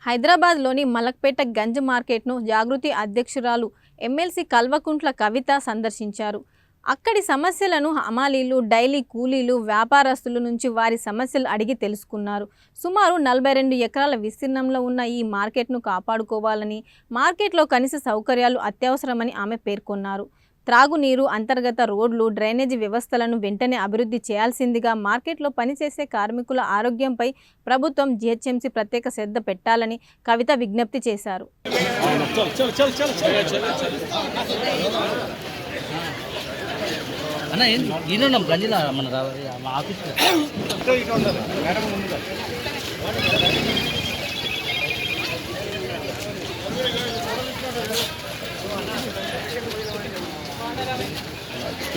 హైదరాబాద్లోని మలక్పేట గంజ్ మార్కెట్ను జాగృతి అధ్యక్షురాలు ఎమ్మెల్సీ కల్వకుంట్ల కవిత సందర్శించారు. అక్కడి సమస్యలను హమాలీలు, డైలీ కూలీలు, వ్యాపారస్తుల నుంచి వారి సమస్యలు అడిగి తెలుసుకున్నారు. సుమారు 42 ఎకరాల విస్తీర్ణంలో ఉన్న ఈ మార్కెట్ను కాపాడుకోవాలని, మార్కెట్లో కనీస సౌకర్యాలు అత్యవసరమని ఆమె పేర్కొన్నారు. త్రాగునీరు, అంతర్గత రోడ్లు, డ్రైనేజీ వ్యవస్థలను వెంటనే అభివృద్ధి చేయాల్సిందిగా, మార్కెట్లో పనిచేసే కార్మికుల ఆరోగ్యంపై ప్రభుత్వం జీహెచ్ఎంసీ ప్రత్యేక శ్రద్ధ పెట్టాలని కవిత విజ్ఞప్తి చేశారు. అన్న ఈయన గంజిలా మన ఆఫీస్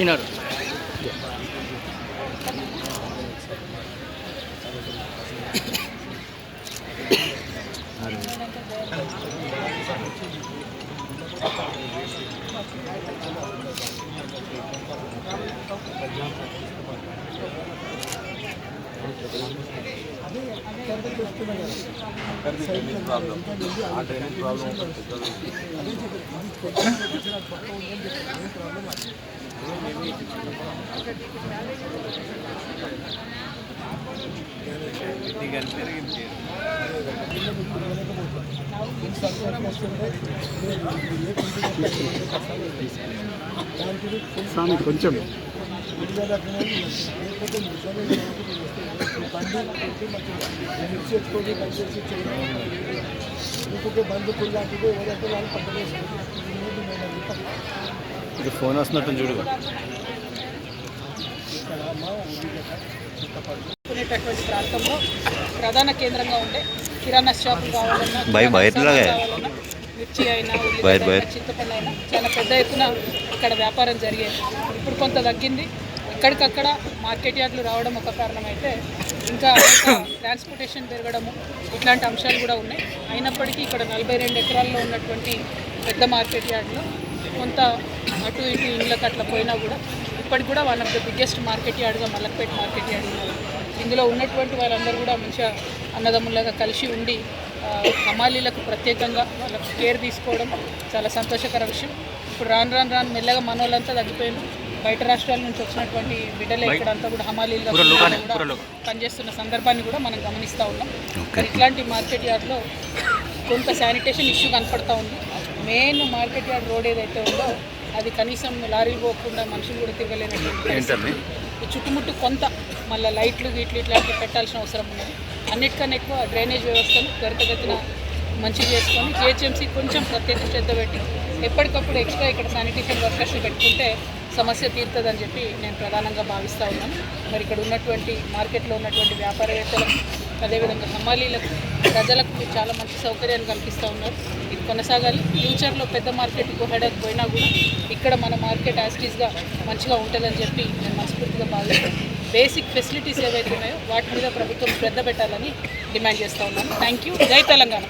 ఈనాడు కొంచెం ఇది ఫోన్ వస్తున్నట్టు చూడు. ప్రాంతంలో ప్రధాన కేంద్రంగా ఉండే కిరాణా షాపులు కావాలన్నా, మిర్చి అయినా, చింతపండు అయినా చాలా పెద్ద ఎత్తున ఇక్కడ వ్యాపారం జరిగేది. ఇప్పుడు కొంత తగ్గింది. ఎక్కడికక్కడ మార్కెట్ యార్డులు రావడం ఒక కారణం అయితే, ఇంకా ట్రాన్స్పోర్టేషన్ పెరగడము ఇట్లాంటి అంశాలు కూడా ఉన్నాయి. అయినప్పటికీ ఇక్కడ 42 ఎకరాల్లో ఉన్నటువంటి పెద్ద మార్కెట్ యార్డులో కొంత అటు ఇటు ఇళ్ళకి అట్లా పోయినా కూడా ఇప్పటికి కూడా one of the biggest market యార్డ్గా మలక్పేట మార్కెట్ యార్డ్ ఉన్నారు. ఇందులో ఉన్నటువంటి వాళ్ళందరూ కూడా మంచిగా అన్నదమ్ములాగా కలిసి ఉండి హమాలీలకు ప్రత్యేకంగా వాళ్ళకు కేర్ తీసుకోవడం చాలా సంతోషకర విషయం. ఇప్పుడు రాను మెల్లగా మనోళ్ళంతా తగ్గిపోయింది. బయట రాష్ట్రాల నుంచి వచ్చినటువంటి బిడ్డలే ఇక్కడంతా కూడా హమాలీలుగా కూడా పనిచేస్తున్న సందర్భాన్ని కూడా మనం గమనిస్తూ ఉన్నాం. ఇట్లాంటి మార్కెట్ యార్డ్లో కొంత శానిటేషన్ ఇష్యూ కనపడతా ఉంది. మెయిన్ మార్కెట్ యార్డ్ రోడ్ ఏదైతే ఉందో అది కనీసం లారీలు పోకుండా మనుషులు కూడా తిరగలేనటువంటి చుట్టుముట్టు కొంత మళ్ళీ లైట్లు వీట్లు ఇట్లాంటివి పెట్టాల్సిన అవసరం ఉన్నది. అన్నిటికన్నా ఎక్కువ డ్రైనేజ్ వ్యవస్థను త్వరితగతిన మంచిగా చేసుకొని జీహెచ్ఎంసీ కొంచెం ప్రత్యేక శ్రద్ధ పెట్టి ఎప్పటికప్పుడు ఎక్స్ట్రా ఇక్కడ శానిటేషన్ వర్కర్స్ని పెట్టుకుంటే సమస్య తీరుతుందని చెప్పి నేను ప్రధానంగా భావిస్తూ ఉన్నాను. మరి ఇక్కడ ఉన్నటువంటి మార్కెట్లో ఉన్నటువంటి వ్యాపారవేత్తలకు, అదేవిధంగా హమాలీలకు, ప్రజలకు చాలా మంచి సౌకర్యాన్ని కల్పిస్తూ ఉన్నారు. ఇది కొనసాగాలి. ఫ్యూచర్లో పెద్ద మార్కెట్ హెడక్ పోయినా కూడా ఇక్కడ మన మార్కెట్ యాస్టీస్గా మంచిగా ఉంటుందని చెప్పి నేను మనస్ఫూర్తిగా భావిస్తాను. బేసిక్ ఫెసిలిటీస్ ఏవైతే ఉన్నాయో వాటి మీద ప్రభుత్వం శ్రద్ధ పెట్టాలని డిమాండ్ చేస్తూ ఉన్నాను. Thank you. జై తెలంగాణ.